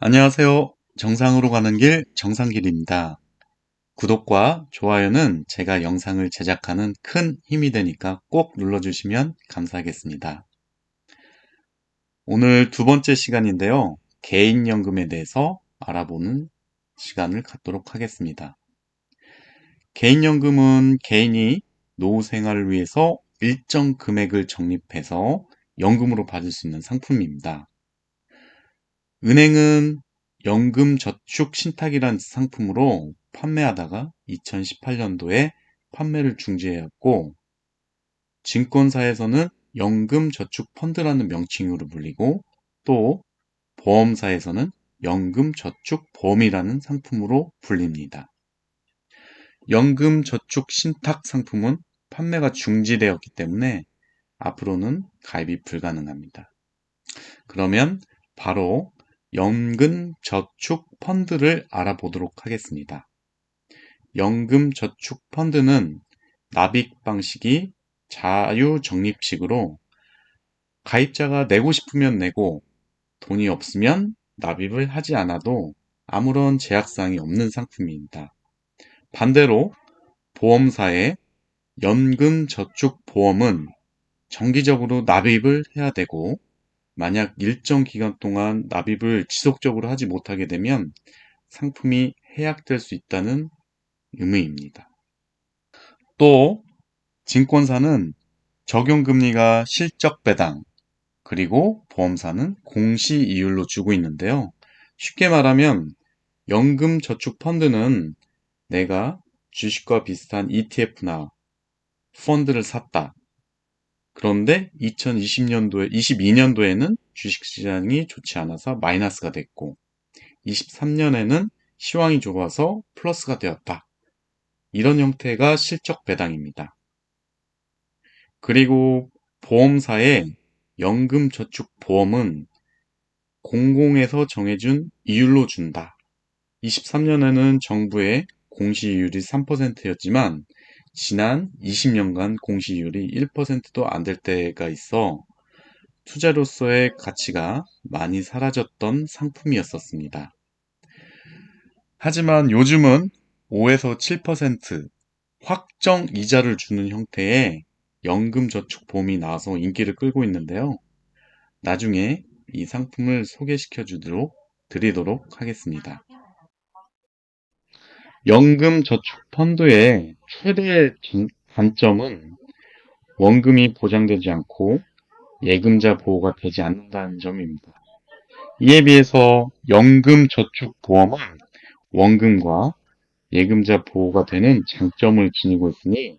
안녕하세요. 정상으로 가는 길 정상길입니다. 구독과 좋아요는 제가 영상을 제작하는 큰 힘이 되니까 꼭 눌러주시면 감사하겠습니다. 오늘 두 번째 시간인데요. 개인연금에 대해서 알아보는 시간을 갖도록 하겠습니다. 개인연금은 개인이 노후 생활을 위해서 일정 금액을 적립해서 연금으로 받을 수 있는 상품입니다. 은행은 연금저축신탁이라는 상품으로 판매하다가 2018년도에 판매를 중지하였고, 증권사에서는 연금저축펀드라는 명칭으로 불리고, 또 보험사에서는 연금저축보험이라는 상품으로 불립니다. 연금저축신탁 상품은 판매가 중지되었기 때문에 앞으로는 가입이 불가능합니다. 그러면 바로 연금저축펀드를 알아보도록 하겠습니다. 연금저축펀드는 납입 방식이 자유적립식으로 가입자가 내고 싶으면 내고 돈이 없으면 납입을 하지 않아도 아무런 제약사항이 없는 상품입니다. 반대로 보험사의 연금저축보험은 정기적으로 납입을 해야 되고, 만약 일정 기간 동안 납입을 지속적으로 하지 못하게 되면 상품이 해약될 수 있다는 의미입니다. 또 증권사는 적용금리가 실적배당, 그리고 보험사는 공시이율로 주고 있는데요. 쉽게 말하면 연금저축펀드는 내가 주식과 비슷한 ETF나 펀드를 샀다. 그런데 22년도에는 주식시장이 좋지 않아서 마이너스가 됐고, 23년에는 시황이 좋아서 플러스가 되었다. 이런 형태가 실적 배당입니다. 그리고 보험사의 연금저축보험은 공공에서 정해준 이율로 준다. 23년에는 정부의 공시이율이 3%였지만 지난 20년간 공시이율이 1%도 안 될 때가 있어 투자로서의 가치가 많이 사라졌던 상품이었었습니다. 하지만 요즘은 5에서 7% 확정 이자를 주는 형태의 연금저축보험이 나와서 인기를 끌고 있는데요. 나중에 이 상품을 소개시켜 드리도록 하겠습니다. 연금저축펀드의 최대 단점은 원금이 보장되지 않고 예금자 보호가 되지 않는다는 점입니다. 이에 비해서 연금저축보험은 원금과 예금자 보호가 되는 장점을 지니고 있으니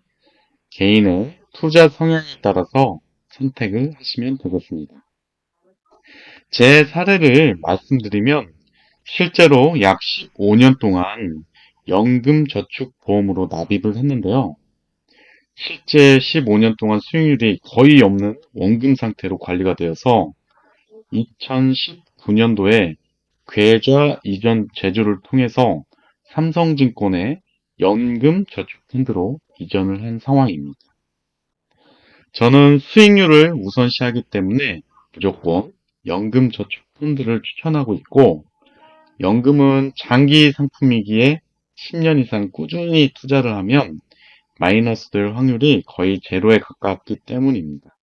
개인의 투자 성향에 따라서 선택을 하시면 되겠습니다. 제 사례를 말씀드리면 실제로 약 15년 동안 연금저축보험으로 납입을 했는데요. 실제 15년 동안 수익률이 거의 없는 원금 상태로 관리가 되어서 2019년도에 계좌 이전 제조를 통해서 삼성증권의 연금저축펀드로 이전을 한 상황입니다. 저는 수익률을 우선시하기 때문에 무조건 연금저축펀드를 추천하고 있고, 연금은 장기 상품이기에 10년 이상 꾸준히 투자를 하면 마이너스 될 확률이 거의 제로에 가깝기 때문입니다.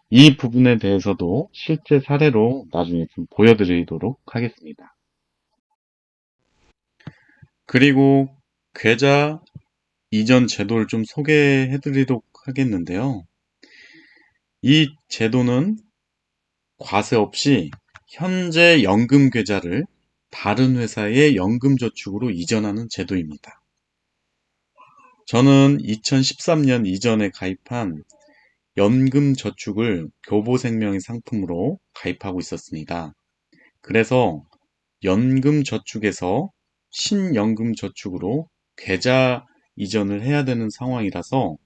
이 부분에 대해서도 실제 사례로 나중에 좀 보여드리도록 하겠습니다. 그리고 계좌 이전 제도를 좀 소개해드리도록 하겠는데요. 이 제도는 과세 없이 현재 연금 계좌를 다른 회사의 연금저축으로 이전하는 제도입니다. 저는 2013년 이전에 가입한 연금저축을 교보생명의 상품으로 가입하고 있었습니다. 그래서 연금저축에서 신연금저축으로 계좌 이전을 해야 되는 상황이라서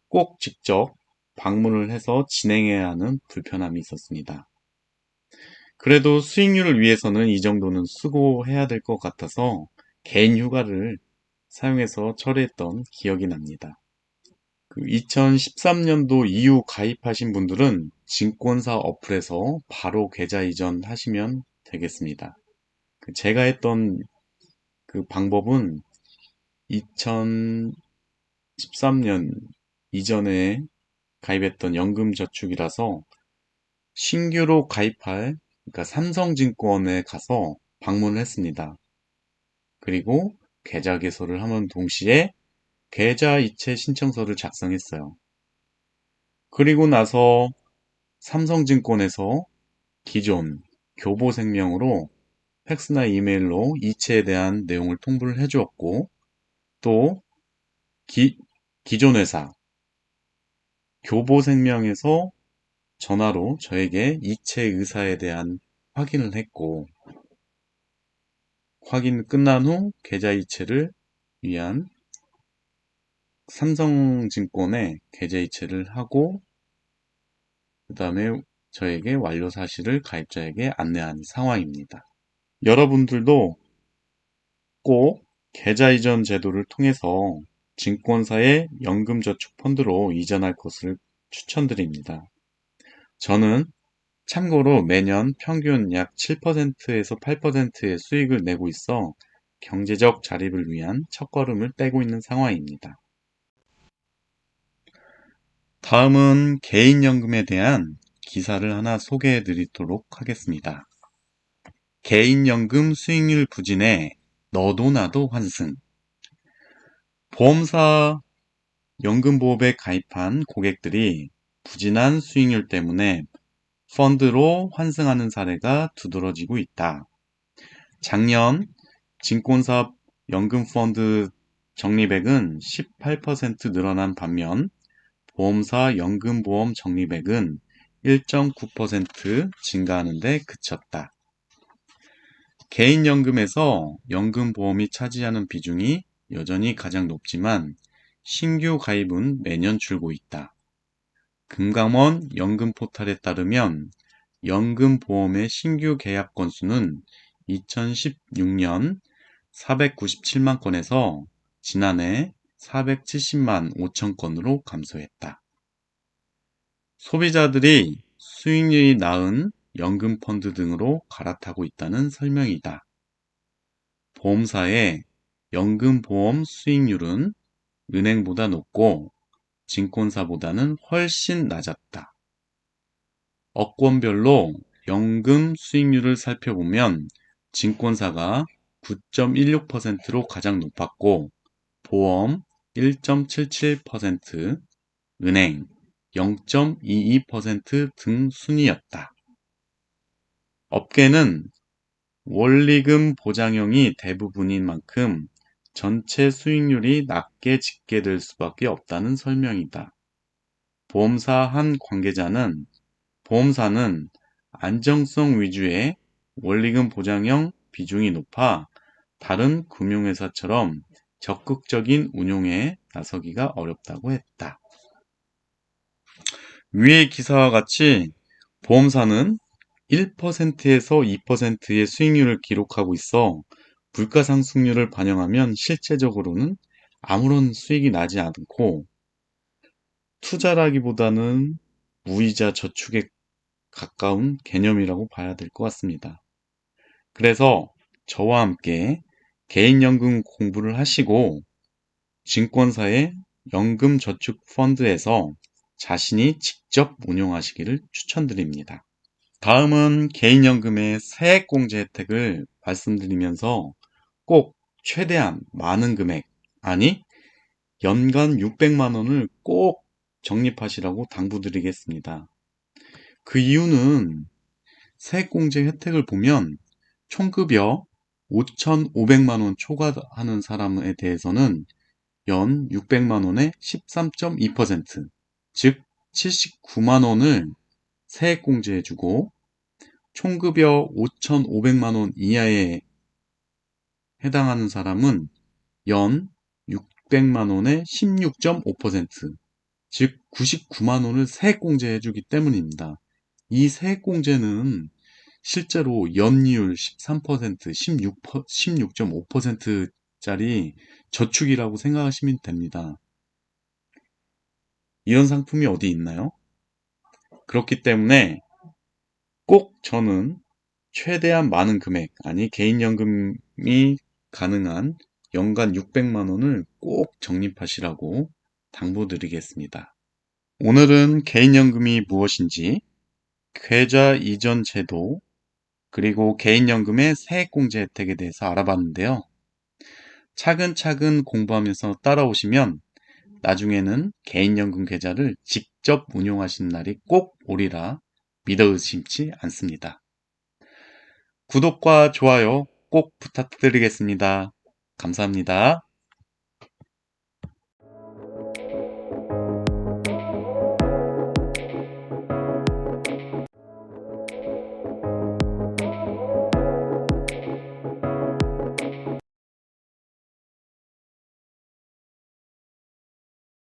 꼭 직접 방문을 해서 진행해야 하는 불편함이 있었습니다. 그래도 수익률을 위해서는 이 정도는 수고해야 될 것 같아서 개인 휴가를 사용해서 처리했던 기억이 납니다. 2013년도 이후 가입하신 분들은 증권사 어플에서 바로 계좌 이전하시면 되겠습니다. 제가 했던 그 방법은 2013년 이전에 가입했던 연금저축이라서 신규로 가입할, 그러니까 삼성증권에 가서 방문을 했습니다. 그리고 계좌 개설을 하면 동시에 계좌 이체 신청서를 작성했어요. 그리고 나서 삼성증권에서 기존 교보생명으로 팩스나 이메일로 이체에 대한 내용을 통보를 해주었고, 또 기존 회사 교보생명에서 전화로 저에게 이체 의사에 대한 확인을 했고, 확인 끝난 후 계좌 이체를 위한 삼성증권에 계좌 이체를 하고, 그 다음에 저에게 완료 사실을 가입자에게 안내한 상황입니다. 여러분들도 꼭 계좌 이전 제도를 통해서 증권사의 연금저축 펀드로 이전할 것을 추천드립니다. 저는 참고로 매년 평균 약 7%에서 8%의 수익을 내고 있어 경제적 자립을 위한 첫걸음을 떼고 있는 상황입니다. 다음은 개인연금에 대한 기사를 하나 소개해 드리도록 하겠습니다. 개인연금 수익률 부진에 너도 나도 환승. 보험사 연금보험에 가입한 고객들이 부진한 수익률 때문에 펀드로 환승하는 사례가 두드러지고 있다. 작년 증권사 연금펀드 적립액은 18% 늘어난 반면 보험사 연금보험 적립액은 1.9% 증가하는 데 그쳤다. 개인연금에서 연금보험이 차지하는 비중이 여전히 가장 높지만 신규 가입은 매년 줄고 있다. 금감원 연금포탈에 따르면 연금보험의 신규 계약 건수는 2016년 497만 건에서 지난해 470만 5천 건으로 감소했다. 소비자들이 수익률이 낮은 연금펀드 등으로 갈아타고 있다는 설명이다. 보험사의 연금보험 수익률은 은행보다 높고 증권사보다는 훨씬 낮았다. 업권별로 연금 수익률을 살펴보면 증권사가 9.16%로 가장 높았고 보험 1.77%, 은행 0.22% 등 순이었다. 업계는 원리금 보장형이 대부분인 만큼 전체 수익률이 낮게 집계될 수밖에 없다는 설명이다. 보험사 한 관계자는 보험사는 안정성 위주의 원리금 보장형 비중이 높아 다른 금융회사처럼 적극적인 운용에 나서기가 어렵다고 했다. 위의 기사와 같이 보험사는 1%에서 2%의 수익률을 기록하고 있어 물가상승률을 반영하면 실제적으로는 아무런 수익이 나지 않고 투자라기보다는 무이자 저축에 가까운 개념이라고 봐야 될 것 같습니다. 그래서 저와 함께 개인연금 공부를 하시고 증권사의 연금저축펀드에서 자신이 직접 운용하시기를 추천드립니다. 다음은 개인연금의 세액공제 혜택을 말씀드리면서 꼭 최대한 많은 금액, 아니 연간 600만 원을 꼭 적립하시라고 당부드리겠습니다. 그 이유는 세액공제 혜택을 보면 총급여 5,500만 원 초과하는 사람에 대해서는 연 600만 원의 13.2%, 즉 79만 원을 세액공제해주고 총급여 5,500만 원 이하에 해당하는 사람은 연 600만 원의 16.5%, 즉 99만 원을 세액공제해주기 때문입니다. 이 세액공제는 실제로 연이율 13%, 16.5%짜리 저축이라고 생각하시면 됩니다. 이런 상품이 어디 있나요? 그렇기 때문에 꼭 저는 최대한 많은 금액, 아니 개인연금이 가능한 연간 600만 원을 꼭 적립하시라고 당부드리겠습니다. 오늘은 개인연금이 무엇인지, 계좌 이전 제도, 그리고 개인연금의 세액공제 혜택에 대해서 알아봤는데요. 차근차근 공부하면서 따라오시면 나중에는 개인연금 계좌를 직접 운용하시는 날이 꼭 오리라 믿어 의심치 않습니다. 구독과 좋아요 꼭 부탁드리겠습니다. 감사합니다.